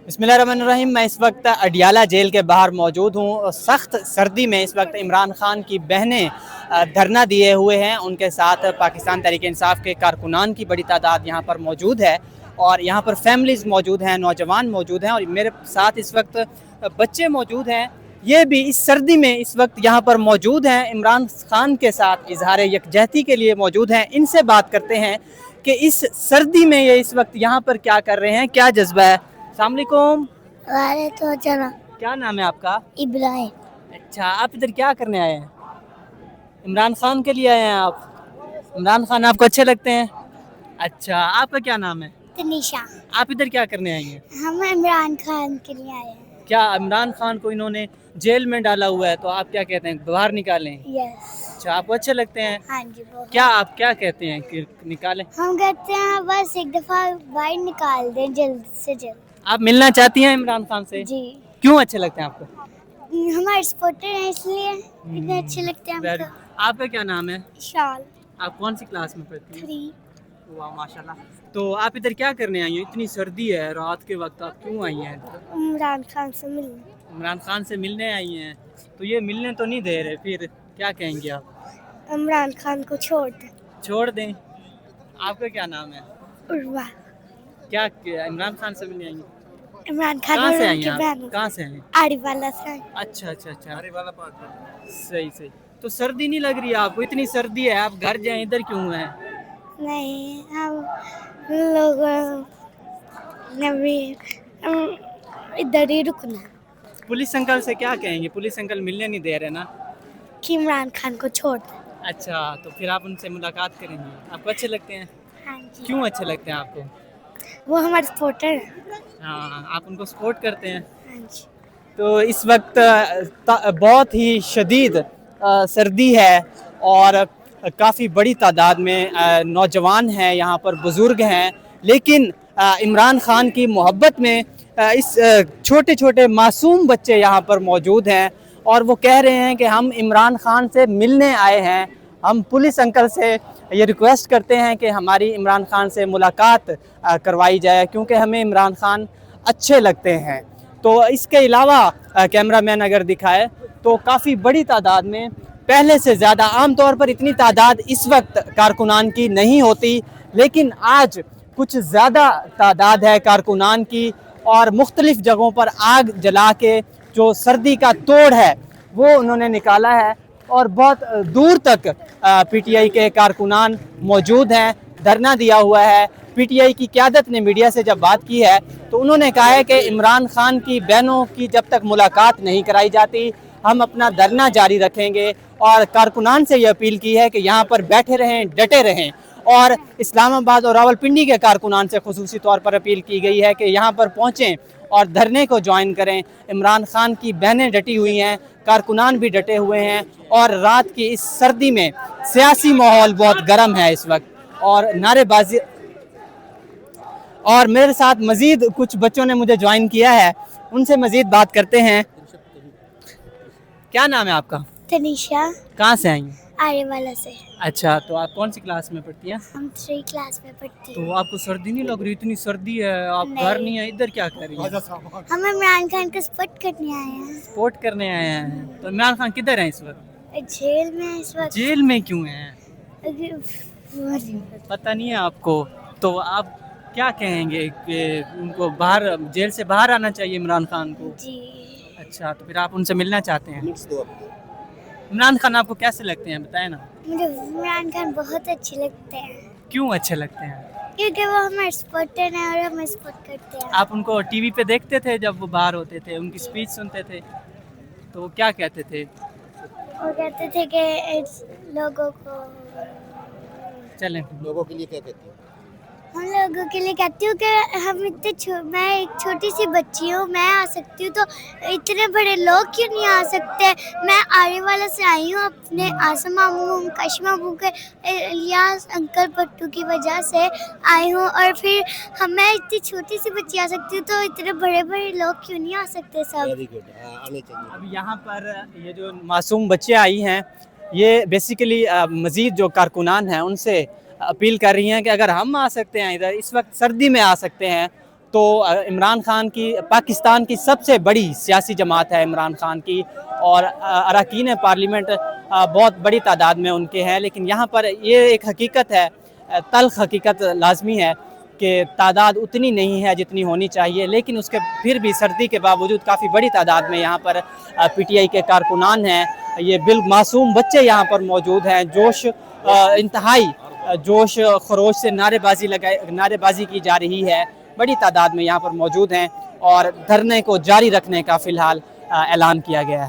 बिस्मिल्लाहिर्रहमानिर्रहीम। मैं इस वक्त अडियाला जेल के बाहर मौजूद हूँ। सख्त सर्दी में इस वक्त इमरान खान की बहनें धरना दिए हुए हैं। उनके साथ पाकिस्तान तहरीक इंसाफ के कारकुनान की बड़ी तादाद यहाँ पर मौजूद है और यहाँ पर फैमिलीज़ मौजूद हैं, नौजवान मौजूद हैं और मेरे साथ इस वक्त बच्चे मौजूद हैं। ये भी इस सर्दी में इस वक्त यहाँ पर मौजूद हैं, इमरान खान के साथ इजहार यकजहती के लिए मौजूद हैं। इनसे बात करते हैं कि इस सर्दी में ये इस वक्त यहाँ पर क्या कर रहे हैं, क्या जज्बा है। अस्सलाम वालेकुम। वालेकुम। क्या नाम है आपका? इब्राहिम। अच्छा, आप इधर क्या करने आए हैं? इमरान खान के लिए आए हैं आप? इमरान खान आपको अच्छे लगते हैं? अच्छा, आपका क्या नाम है? तनीशा। आप इधर क्या करने आई हैं? हम इमरान खान के लिए आए हैं। क्या इमरान खान को इन्होंने जेल में डाला हुआ है तो आप क्या कहते हैं, बाहर निकालें? यस। अच्छा, आपको अच्छे लगते हैं? हाँ जी बहुत। क्या आप क्या कहते हैं कि निकालें? हम कहते हैं बस एक दफा बाहर निकाल दें जल्द से जल्द। आप मिलना चाहती हैं इमरान खान से? जी। क्यों अच्छे लगते हैं आपको? हमारे सपोर्टर हैं इसलिए इतने अच्छे लगते हैं हमको। आपका क्या नाम है? शाल। आप कौन सी क्लास में पढ़ती हैं? 3। वाह माशाल्लाह। तो आप इधर क्या करने आई हैं? इतनी सर्दी है, रात के वक्त आप क्यों आई हैं इधर? इमरान खान से मिलने। इमरान खान से मिलने आई हैं, तो ये मिलने तो नहीं दे रहे, फिर क्या कहेंगे आप? इमरान खान को छोड़ दें। छोड़ दें। आपका क्या नाम है? उर्वा। क्या इमरान खान से मिलने आई हैं? इमरान खान कहाँ से और आई उनकी हैं आप? बहन कहाँ से आई? आरी वाला से। अच्छा अच्छा अच्छा, अरे वाला पार्क। सही सही। तो सर्दी नहीं लग रही है आपको? इतनी सर्दी है, आप घर जाएं, इधर क्यों हैं? नहीं हम लोग ने भी इधर ही रुकना पुलिस अंकल से क्या कहेंगे? पुलिस अंकल मिलने नहीं दे रहे ना। कि इमरान खान को छोड़ दें। अच्छा, तो फिर आप उनसे मुलाकात करेंगे? आपको अच्छे लगते हैं? हाँ जी। क्यों अच्छे लगते हैं आपको? वो हमारे सपोर्टर हैं। हाँ, आप उनको सपोर्ट करते हैं। हाँ जी। तो इस वक्त बहुत ही शदीद सर्दी है और काफ़ी बड़ी तादाद में नौजवान हैं, यहाँ पर बुज़ुर्ग हैं, लेकिन इमरान खान की मोहब्बत में इस छोटे छोटे मासूम बच्चे यहाँ पर मौजूद हैं और वो कह रहे हैं कि हम इमरान खान से मिलने आए हैं। हम पुलिस अंकल से ये रिक्वेस्ट करते हैं कि हमारी इमरान खान से मुलाकात करवाई जाए, क्योंकि हमें इमरान खान अच्छे लगते हैं। तो इसके अलावा कैमरामैन अगर दिखाए तो काफ़ी बड़ी तादाद में, पहले से ज़्यादा, आम तौर पर इतनी तादाद इस वक्त कारकुनान की नहीं होती, लेकिन आज कुछ ज़्यादा तादाद है कारकुनान की और मुख्तलिफ़ जगहों पर आग जला के जो सर्दी का तोड़ है वो उन्होंने निकाला है और बहुत दूर तक पीटीआई के कारकुनान मौजूद हैं, धरना दिया हुआ है। पीटीआई की क़यादत ने मीडिया से जब बात की है तो उन्होंने कहा है कि इमरान खान की बहनों की जब तक मुलाकात नहीं कराई जाती हम अपना धरना जारी रखेंगे और कारकुनान से ये अपील की है कि यहाँ पर बैठे रहें, डटे रहें। और इस्लामाबाद और रावलपिंडी के कारकुनान से खुसूसी तौर पर अपील की गई है कि यहाँ पर पहुँचें और धरने को ज्वाइन करें। इमरान खान की बहनें डटी हुई हैं, कारकुनान भी डटे हुए हैं और रात की इस सर्दी में सियासी माहौल बहुत गर्म है इस वक्त और नारेबाजी। और मेरे साथ मज़ीद कुछ बच्चों ने मुझे ज्वाइन किया है, उनसे मज़ीद बात करते हैं। क्या नाम है आपका? तनीशा। कहाँ से आई हैं? आरी वाला से। अच्छा, तो आप कौन सी क्लास में पढ़ती हैं? हम 3 क्लास में पढ़ती हैं। तो आपको सर्दी नहीं लग रही? इतनी सर्दी है, आप घर नहीं है, इधर क्या कर रही हैं? हम इमरान खान को सपोर्ट करने आए हैं। सपोर्ट करने आए हैं। तो इमरान खान किधर हैं इस वक्त? जेल में इस वक्त। जेल में क्यों हैं? पता नहीं है आपको? तो आप क्या कहेंगे कि उनको बाहर, जेल से बाहर आना चाहिए इमरान खान को? जी। अच्छा, तो फिर आप उनसे मिलना चाहते हैं? इमरान खान आपको कैसे लगते हैं, बताएं ना। मुझे इमरान खान बहुत अच्छे लगते हैं। क्यों अच्छे लगते हैं? क्योंकि वो हमारे सपोर्टर हैं और हमें सपोर्ट करते हैं। आप उनको टीवी पे देखते थे जब वो बाहर होते थे, उनकी स्पीच सुनते थे, तो वो क्या कहते थे? वो कहते थे कि इस लोगों को, चलें, लोगों के लिए क्या कहती है? हम लोगों के लिए कहती हूँ कि हम इतने मैं एक छोटी सी बच्ची हूँ, मैं आ सकती हूँ तो इतने बड़े लोग क्यों नहीं आ सकते। मैं आरी वाला से आई हूँ अपने आसम मामू, कश मामू के, इलियास अंकल पट्टू की वजह से आई हूँ और फिर मैं इतनी छोटी सी बच्ची आ सकती हूँ तो इतने बड़े बड़े लोग क्यों नहीं आ सकते सब। वेरी गुड, आने चाहिए। अब यहाँ पर ये जो मासूम बच्चे आई हैं, ये बेसिकली मज़ीद जो कारकुनान हैं उनसे अपील कर रही हैं कि अगर हम आ सकते हैं इधर, इस वक्त सर्दी में आ सकते हैं, تو عمران خان کی پاکستان کی سب سے بڑی سیاسی جماعت ہے عمران خان کی، اور اراکین پارلیمنٹ بہت بڑی تعداد میں ان کے ہیں، لیکن یہاں پر یہ ایک حقیقت ہے، تلخ حقیقت لازمی ہے کہ تعداد اتنی نہیں ہے جتنی ہونی چاہیے، لیکن اس کے پھر بھی سردی کے باوجود کافی بڑی تعداد میں یہاں پر پی ٹی آئی کے کارکنان ہیں، یہ معصوم بچے یہاں پر موجود ہیں، انتہائی جوش خروش سے نعرے بازی کی جا رہی ہے، بڑی تعداد میں یہاں پر موجود ہیں، اور دھرنے کو جاری رکھنے کا فی الحال اعلان کیا گیا ہے۔